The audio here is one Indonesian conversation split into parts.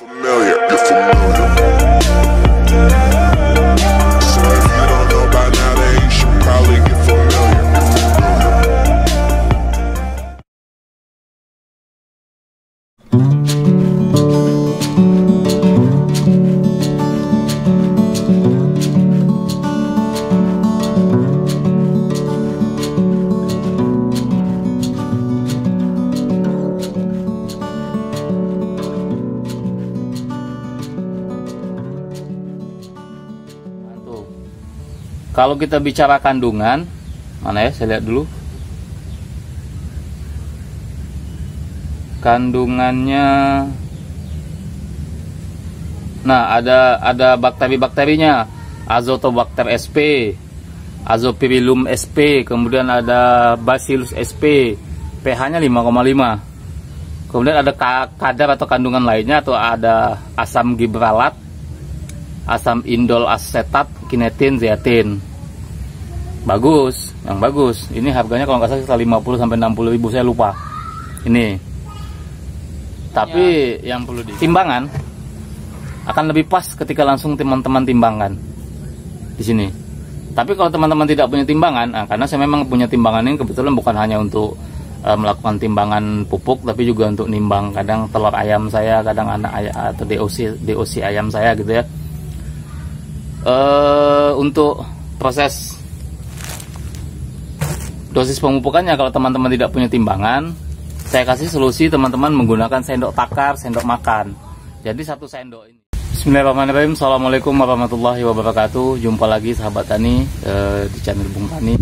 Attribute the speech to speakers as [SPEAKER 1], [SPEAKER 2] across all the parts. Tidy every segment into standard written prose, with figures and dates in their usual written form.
[SPEAKER 1] Familiar, you're familiar. So if you don't know by now, then you should probably get familiar.
[SPEAKER 2] Kalau kita bicara kandungan, mana ya? Saya lihat dulu. Kandungannya, nah ada bakteri-bakterinya, Azotobacter sp, Azopirillum sp, kemudian ada Bacillus sp, pH-nya 5,5. Kemudian ada kadar atau kandungan lainnya, atau ada asam gibralat, asam indol asetat, kinetin, zeatin. Bagus, yang bagus. Ini harganya kalau nggak salah sekitar 50 sampai 60 ribu, saya lupa. Ini. Tapi ya, yang perlu timbangan akan lebih pas ketika langsung teman-teman timbangkan di sini. Tapi kalau teman-teman tidak punya timbangan, nah, karena saya memang punya timbangan ini kebetulan bukan hanya untuk melakukan timbangan pupuk, tapi juga untuk nimbang kadang telur ayam saya, kadang anak ayam atau DOC ayam saya gitu ya. Untuk proses dosis pemupukannya, kalau teman-teman tidak punya timbangan, saya kasih solusi teman-teman menggunakan sendok takar, sendok makan. Jadi satu sendok ini. Bismillahirrahmanirrahim. Assalamualaikum warahmatullahi wabarakatuh. Jumpa lagi sahabat tani di channel Bung Tani.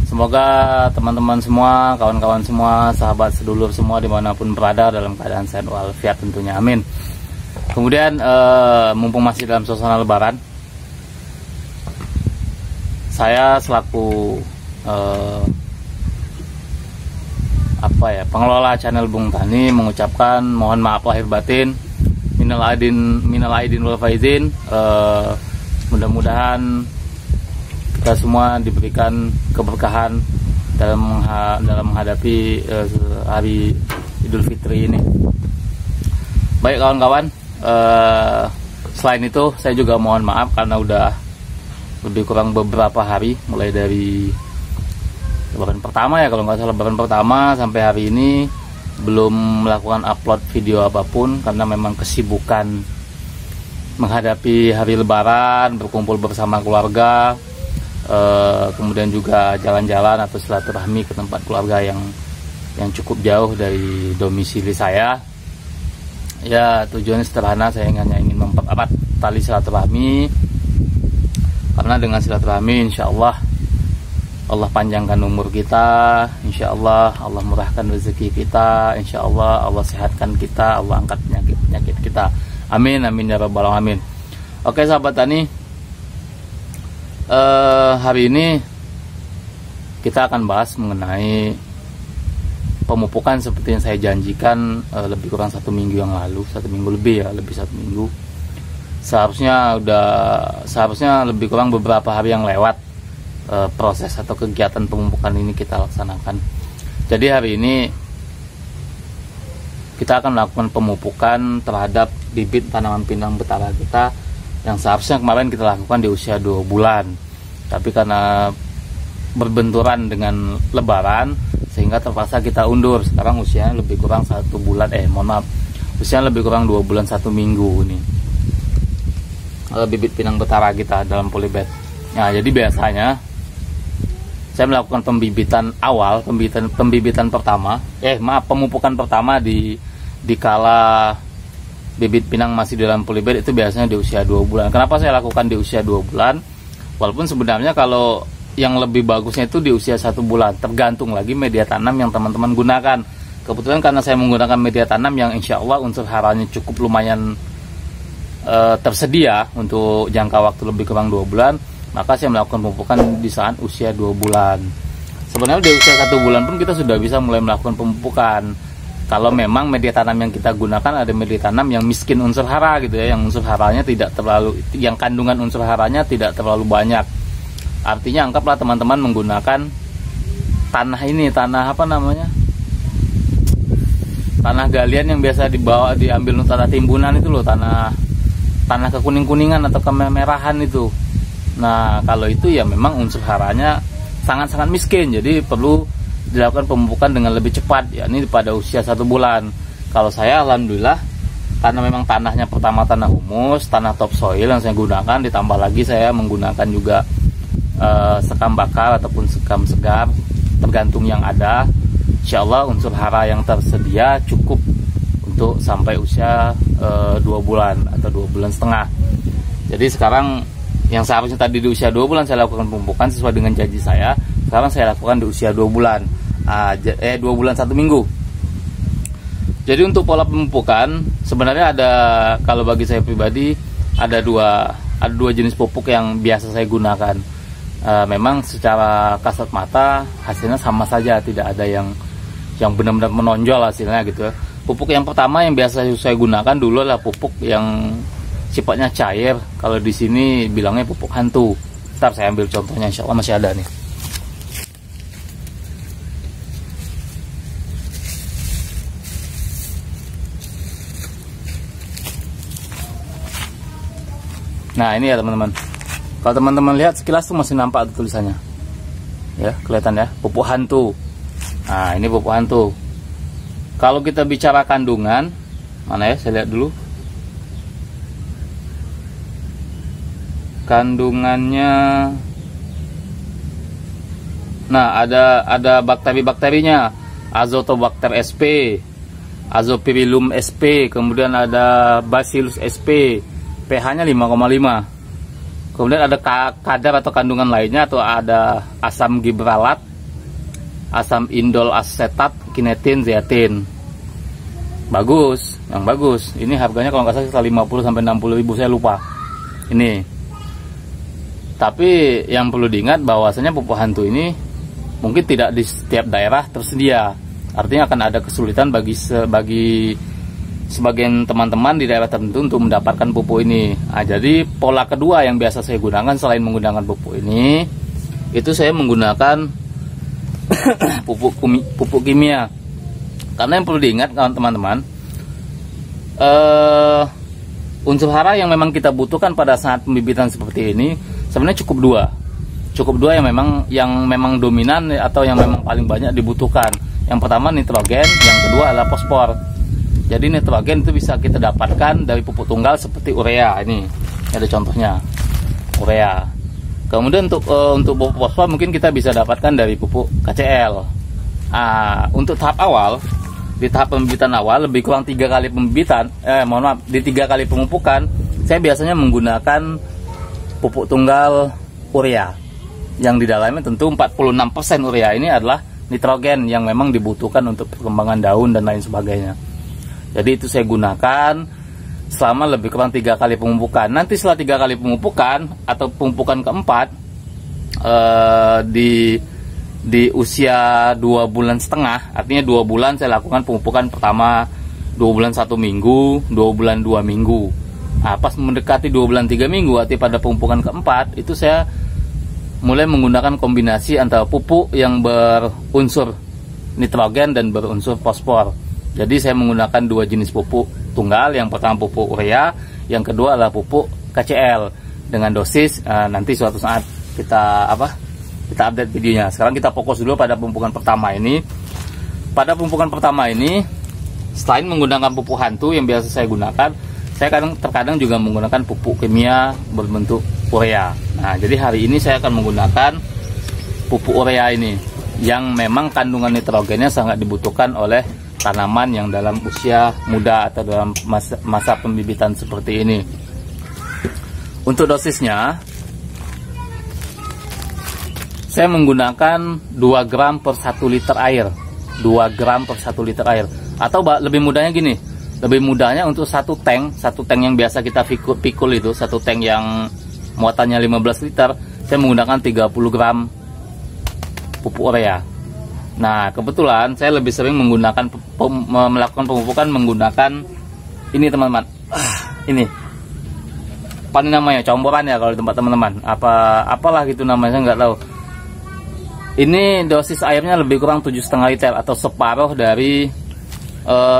[SPEAKER 2] Semoga teman-teman semua, kawan-kawan semua, sahabat sedulur semua dimanapun berada dalam keadaan sehat walafiat tentunya, amin. Kemudian mumpung masih dalam suasana lebaran, saya selaku pengelola channel Bung Tani mengucapkan mohon maaf lahir batin, minal aidin wal faizin. Mudah-mudahan kita semua diberikan keberkahan dalam menghadapi hari Idul Fitri ini. Baik kawan-kawan, selain itu saya juga mohon maaf karena udah lebih kurang beberapa hari, mulai dari lebaran pertama ya, kalau nggak salah lebaran pertama sampai hari ini belum melakukan upload video apapun karena memang kesibukan menghadapi hari lebaran, berkumpul bersama keluarga, kemudian juga jalan-jalan atau silaturahmi ke tempat keluarga yang cukup jauh dari domisili saya. Ya, tujuannya sederhana, saya hanya ingin mempererat tali silaturahmi, karena dengan silaturahmi insya Allah panjangkan umur kita, insya Allah murahkan rezeki kita, insya Allah sehatkan kita, Allah angkat penyakit kita, amin amin ya rabbal alamin. Oke sahabat tani, hari ini kita akan bahas mengenai pemupukan seperti yang saya janjikan lebih kurang 1 minggu yang lalu, 1 minggu lebih ya, lebih 1 minggu. Seharusnya lebih kurang beberapa hari yang lewat proses atau kegiatan pemupukan ini kita laksanakan. Jadi hari ini kita akan melakukan pemupukan terhadap bibit tanaman pinang betara kita yang seharusnya kemarin kita lakukan di usia 2 bulan, tapi karena berbenturan dengan lebaran sehingga terpaksa kita undur. Sekarang usianya lebih kurang 1 bulan, usianya lebih kurang 2 bulan 1 minggu nih bibit pinang betara kita dalam polybag. Nah, jadi biasanya saya melakukan pembibitan awal, pembibitan pertama, pemupukan pertama di kala bibit pinang masih dalam polybag itu biasanya di usia 2 bulan. Kenapa saya lakukan di usia 2 bulan? Walaupun sebenarnya kalau yang lebih bagusnya itu di usia 1 bulan, tergantung lagi media tanam yang teman-teman gunakan. Kebetulan karena saya menggunakan media tanam yang insya Allah unsur haranya cukup lumayan tersedia untuk jangka waktu lebih kurang 2 bulan, maka saya melakukan pemupukan di saat usia 2 bulan. Sebenarnya di usia 1 bulan pun kita sudah bisa mulai melakukan pemupukan. Kalau memang media tanam yang kita gunakan ada media tanam yang miskin unsur hara gitu ya, yang unsur haranya tidak terlalu, yang kandungan unsur haranya tidak terlalu banyak. Artinya anggaplah teman-teman menggunakan tanah ini, tanah apa namanya? tanah galian yang biasa diambil untuk tanah timbunan itu loh, tanah kekuning-kuningan atau kemerahan itu. Nah kalau itu ya memang unsur haranya sangat-sangat miskin, jadi perlu dilakukan pemupukan dengan lebih cepat, yakni pada usia 1 bulan. Kalau saya alhamdulillah, karena memang tanahnya pertama tanah humus, tanah topsoil yang saya gunakan, ditambah lagi saya menggunakan juga sekam bakar ataupun sekam segar, tergantung yang ada. Insya Allah unsur hara yang tersedia cukup untuk sampai usia 2 bulan atau 2 bulan setengah. Jadi sekarang yang seharusnya tadi di usia 2 bulan saya lakukan pemupukan sesuai dengan janji saya, sekarang saya lakukan di usia 2 bulan, 2 bulan 1 minggu. Jadi untuk pola pemupukan sebenarnya ada, kalau bagi saya pribadi ada dua jenis pupuk yang biasa saya gunakan. Memang secara kasat mata hasilnya sama saja, tidak ada yang benar-benar menonjol hasilnya gitu ya. Pupuk yang pertama yang biasa saya gunakan dulu adalah pupuk yang sifatnya cair. Kalau di sini bilangnya pupuk hantu. Ntar saya ambil contohnya, insya Allah masih ada nih. Nah ini ya teman-teman, kalau teman-teman lihat sekilas tuh masih nampak tulisannya ya, kelihatan ya, pupuk hantu. Nah ini pupuk hantu. Kalau kita bicara kandungan, mana ya, saya lihat dulu kandungannya. Nah ada bakteri-bakterinya, Azotobacter sp, Azopirillum sp, kemudian ada Bacillus sp, pH-nya 5,5. Kemudian ada kadar atau kandungan lainnya, atau ada asam gibralat, asam indol asetat, kinetin, zeatin. Bagus, yang bagus. Ini harganya kalau nggak salah sekitar 50 sampai 60 ribu, saya lupa. Ini. Tapi yang perlu diingat bahwasanya pupuk hantu ini mungkin tidak di setiap daerah tersedia. Artinya akan ada kesulitan bagi sebagian teman-teman di daerah tertentu untuk mendapatkan pupuk ini. Nah, jadi pola kedua yang biasa saya gunakan selain menggunakan pupuk ini, itu saya menggunakan pupuk kimia. Karena yang perlu diingat teman-teman, unsur hara yang memang kita butuhkan pada saat pembibitan seperti ini sebenarnya cukup dua yang memang dominan atau yang memang paling banyak dibutuhkan. Yang pertama nitrogen, yang kedua adalah fosfor. Jadi nitrogen itu bisa kita dapatkan dari pupuk tunggal seperti urea. Ini ada contohnya, urea. Kemudian untuk pupuk fosfor mungkin kita bisa dapatkan dari pupuk KCl. Untuk tahap awal, di tahap pembibitan awal lebih kurang 3 kali pembibitan, di 3 kali pemupukan, saya biasanya menggunakan pupuk tunggal urea. Yang di dalamnya tentu 46% urea ini adalah nitrogen yang memang dibutuhkan untuk perkembangan daun dan lain sebagainya. Jadi itu saya gunakan selama lebih kurang 3 kali pemupukan. Nanti setelah 3 kali pemupukan atau pemupukan keempat, di usia 2 bulan setengah, artinya 2 bulan saya lakukan pemupukan pertama, 2 bulan 1 minggu, 2 bulan 2 minggu. Pas mendekati 2 bulan 3 minggu, artinya pada pemupukan keempat, itu saya mulai menggunakan kombinasi antara pupuk yang berunsur nitrogen dan berunsur fosfor. Jadi saya menggunakan 2 jenis pupuk tunggal. Yang pertama pupuk urea, yang kedua adalah pupuk KCl dengan dosis nanti suatu saat kita update videonya. Sekarang kita fokus dulu pada pemupukan pertama ini. Pada pemupukan pertama ini, selain menggunakan pupuk hantu yang biasa saya gunakan, saya terkadang juga menggunakan pupuk kimia berbentuk urea. Nah, jadi hari ini saya akan menggunakan pupuk urea ini yang memang kandungan nitrogennya sangat dibutuhkan oleh tanaman yang dalam usia muda atau dalam masa pembibitan seperti ini. Untuk dosisnya, saya menggunakan 2 gram per 1 liter air. 2 gram per 1 liter air. Atau lebih mudahnya gini, lebih mudahnya untuk satu tank yang biasa kita pikul itu, satu tank yang muatannya 15 liter, saya menggunakan 30 gram pupuk urea. Nah, kebetulan saya lebih sering melakukan pemupukan menggunakan ini teman-teman. Ini apa namanya, comboran ya kalau di tempat teman-teman, apalah gitu namanya, saya nggak tahu. Ini dosis airnya lebih kurang 7,5 liter atau separuh dari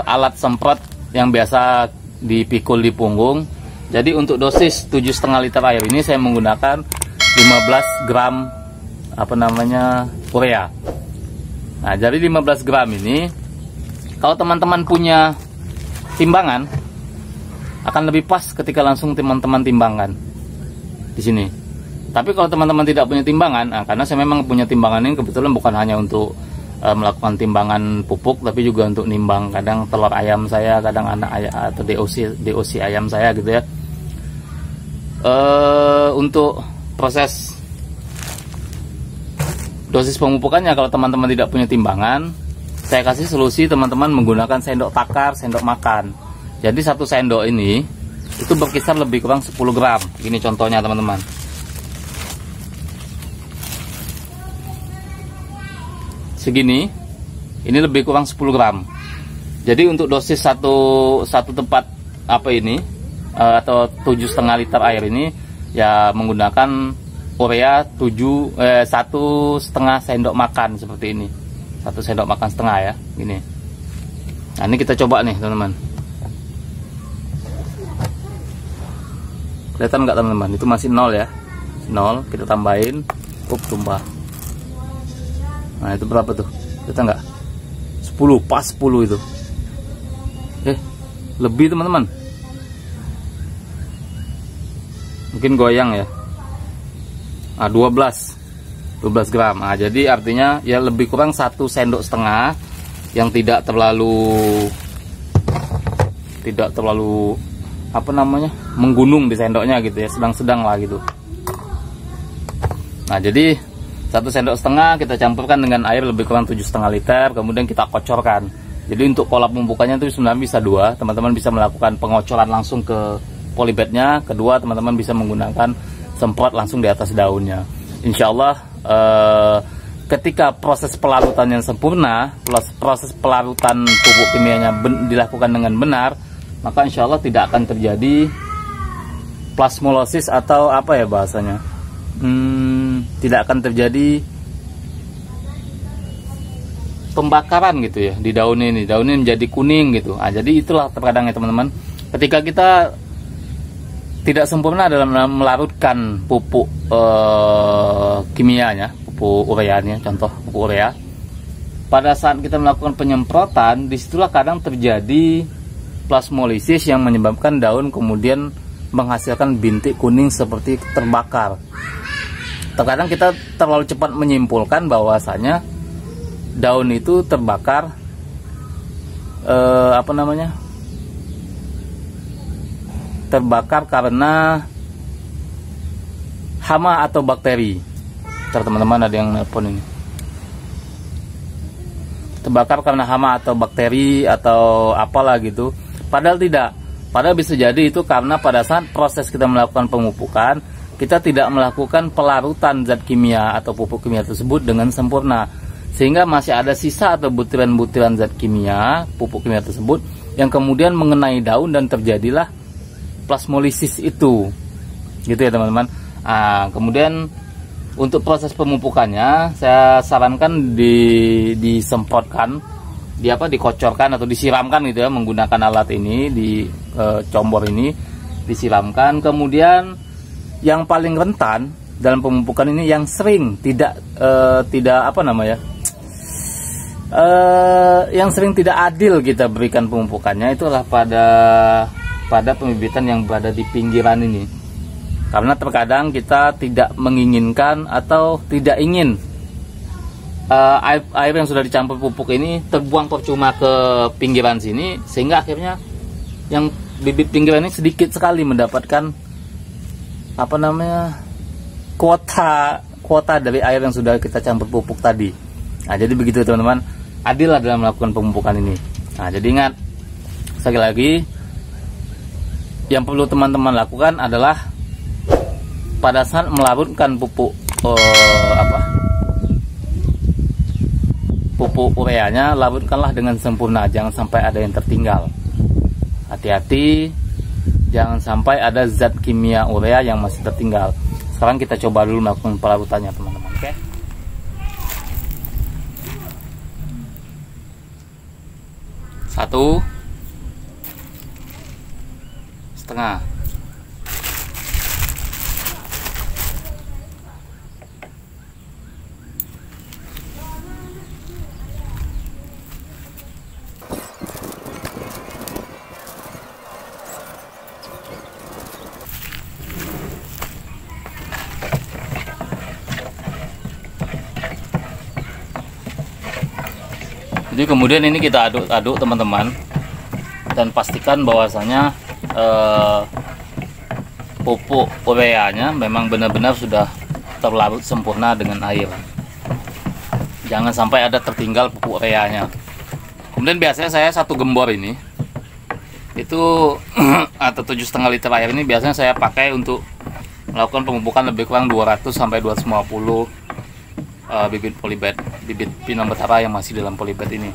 [SPEAKER 2] alat semprot yang biasa dipikul di punggung. Jadi untuk dosis 7,5 liter air ini saya menggunakan 15 gram urea. Nah, jadi 15 gram ini kalau teman-teman punya timbangan akan lebih pas ketika langsung teman-teman timbangkan di sini. Tapi kalau teman-teman tidak punya timbangan, karena saya memang punya timbangan ini kebetulan bukan hanya untuk melakukan timbangan pupuk, tapi juga untuk nimbang kadang telur ayam saya, kadang anak ayam atau DOC ayam saya gitu ya. Untuk proses dosis pemupukannya, kalau teman-teman tidak punya timbangan, saya kasih solusi teman-teman menggunakan sendok takar, sendok makan. Jadi 1 sendok ini itu berkisar lebih kurang 10 gram. Ini contohnya teman-teman. Segini, ini lebih kurang 10 gram. Jadi untuk dosis satu tempat atau 7,5 liter air ini ya menggunakan urea 1,5 sendok makan seperti ini. 1 sendok makan setengah ya, gini. Nah, ini kita coba nih teman-teman. Kelihatan nggak teman-teman? Itu masih 0 ya, 0. Kita tambahin, tumpah. Nah, itu berapa tuh? Kita nggak? 10, pas 10 itu. Lebih teman-teman. Mungkin goyang ya. 12 gram. Nah, jadi artinya ya lebih kurang 1,5 sendok yang tidak terlalu menggunung di sendoknya gitu ya, sedang-sedang lah gitu. Nah, jadi 1,5 sendok kita campurkan dengan air lebih kurang 7,5 liter, kemudian kita kocorkan. Jadi untuk pola pembukannya itu sebenarnya bisa 2. Teman-teman bisa melakukan pengocoran langsung ke polybagnya. Kedua, teman-teman bisa menggunakan semprot langsung di atas daunnya. Insya Allah ketika proses pelarutan yang sempurna, proses pelarutan pupuk kimianya dilakukan dengan benar, maka insya Allah tidak akan terjadi plasmolosis atau apa ya bahasanya, tidak akan terjadi pembakaran gitu ya di daun ini. Daun ini menjadi kuning gitu. Nah, jadi itulah terkadang ya teman-teman, ketika kita tidak sempurna dalam melarutkan pupuk kimianya, pupuk ureanya, contoh pupuk urea, pada saat kita melakukan penyemprotan, disitulah kadang terjadi plasmolisis yang menyebabkan daun kemudian menghasilkan bintik kuning seperti terbakar. Terkadang kita terlalu cepat menyimpulkan bahwasanya daun itu terbakar terbakar karena hama atau bakteri. Teman-teman ada yang nelpon ini. Terbakar karena hama atau bakteri atau apalah gitu. Padahal tidak. Padahal bisa jadi itu karena pada saat proses kita melakukan pemupukan, kita tidak melakukan pelarutan zat kimia atau pupuk kimia tersebut dengan sempurna, sehingga masih ada sisa atau butiran-butiran zat kimia, pupuk kimia tersebut yang kemudian mengenai daun dan terjadilah plasmolisis itu, gitu ya teman-teman. Kemudian untuk proses pemupukannya saya sarankan disemprotkan, dikocorkan atau disiramkan gitu ya, menggunakan alat ini di combor ini disiramkan. Kemudian yang paling rentan dalam pemupukan ini yang sering yang sering tidak adil kita berikan pemupukannya, itulah pada pembibitan yang berada di pinggiran ini. Karena terkadang kita tidak menginginkan atau tidak ingin air yang sudah dicampur pupuk ini terbuang percuma ke pinggiran sini, sehingga akhirnya yang bibit pinggiran ini sedikit sekali mendapatkan kuota dari air yang sudah kita campur pupuk tadi. Nah, jadi begitu teman-teman, adil lah dalam melakukan pemupukan ini. Nah, jadi ingat, sekali lagi, yang perlu teman-teman lakukan adalah pada saat melarutkan pupuk pupuk ureanya, larutkanlah dengan sempurna, jangan sampai ada yang tertinggal. Hati-hati, jangan sampai ada zat kimia urea yang masih tertinggal. Sekarang kita coba dulu melakukan pelarutannya teman-teman, oke? 1,5. Jadi kemudian ini kita aduk-aduk teman-teman, dan pastikan bahwasanya pupuk ureanya memang benar-benar sudah terlarut sempurna dengan air. Jangan sampai ada tertinggal pupuk ureanya. Kemudian biasanya saya satu gembor ini itu atau 7,5 liter air ini biasanya saya pakai untuk melakukan pemupukan lebih kurang 200 sampai 250 bibit polybed, bibit pinang betara yang masih dalam polybed ini.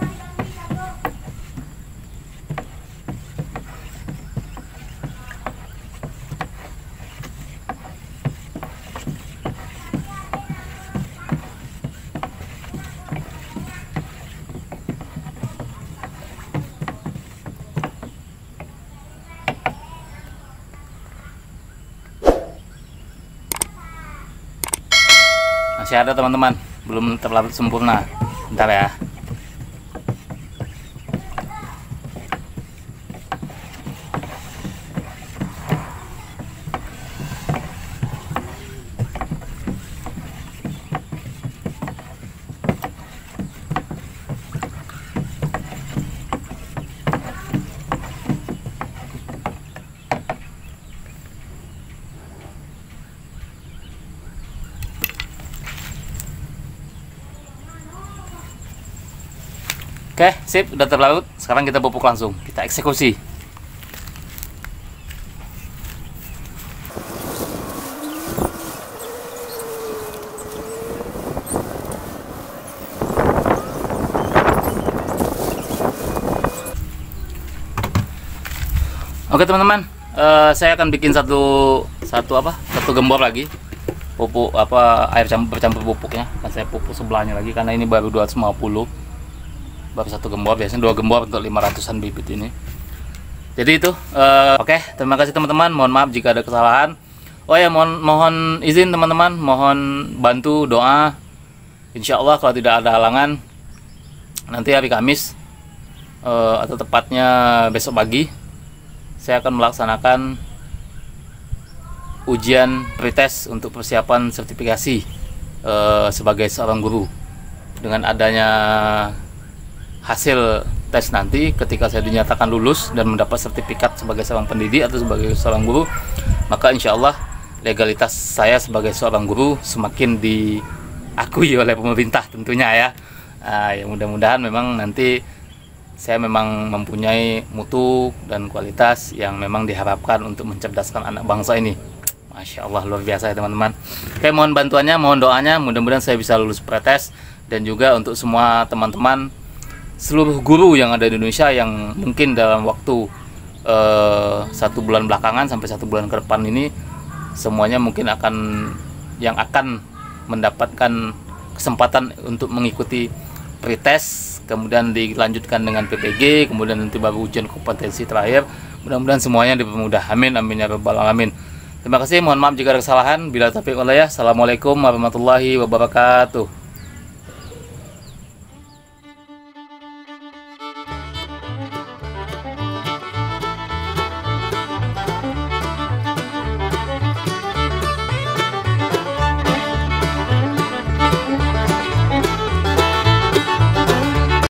[SPEAKER 2] Masih ada teman-teman, belum terlarut sempurna. Bentar ya. Oke, sip, udah terlarut. Sekarang kita pupuk langsung, kita eksekusi. Oke teman-teman, saya akan bikin satu gembor lagi pupuk air bercampur pupuknya. Saya pupuk sebelahnya lagi karena ini baru 250. Baru satu gembor, biasanya 2 gembor untuk 500-an bibit ini. Jadi itu oke, terima kasih teman-teman, mohon maaf jika ada kesalahan. Oh ya, mohon izin teman-teman, mohon bantu doa. Insya Allah kalau tidak ada halangan, nanti hari Kamis atau tepatnya besok pagi, saya akan melaksanakan ujian pretest untuk persiapan sertifikasi sebagai seorang guru. Dengan adanya hasil tes nanti, ketika saya dinyatakan lulus dan mendapat sertifikat sebagai seorang pendidik atau sebagai seorang guru, maka insya Allah legalitas saya sebagai seorang guru semakin diakui oleh pemerintah tentunya ya. Ya mudah-mudahan memang nanti saya memang mempunyai mutu dan kualitas yang memang diharapkan untuk mencerdaskan anak bangsa ini. Masya Allah, luar biasa ya teman-teman. Oke, mohon bantuannya, mohon doanya, mudah-mudahan saya bisa lulus pretest. Dan juga untuk semua teman-teman, seluruh guru yang ada di Indonesia yang mungkin dalam waktu 1 bulan belakangan sampai 1 bulan ke depan ini, semuanya mungkin akan mendapatkan kesempatan untuk mengikuti pretest, kemudian dilanjutkan dengan PPG, kemudian nanti baru ujian kompetensi terakhir. Mudah-mudahan semuanya dipermudah. Amin amin ya rabbal alamin. Terima kasih, mohon maaf jika ada kesalahan. Bila taufiq walhidayah. Assalamualaikum warahmatullahi wabarakatuh.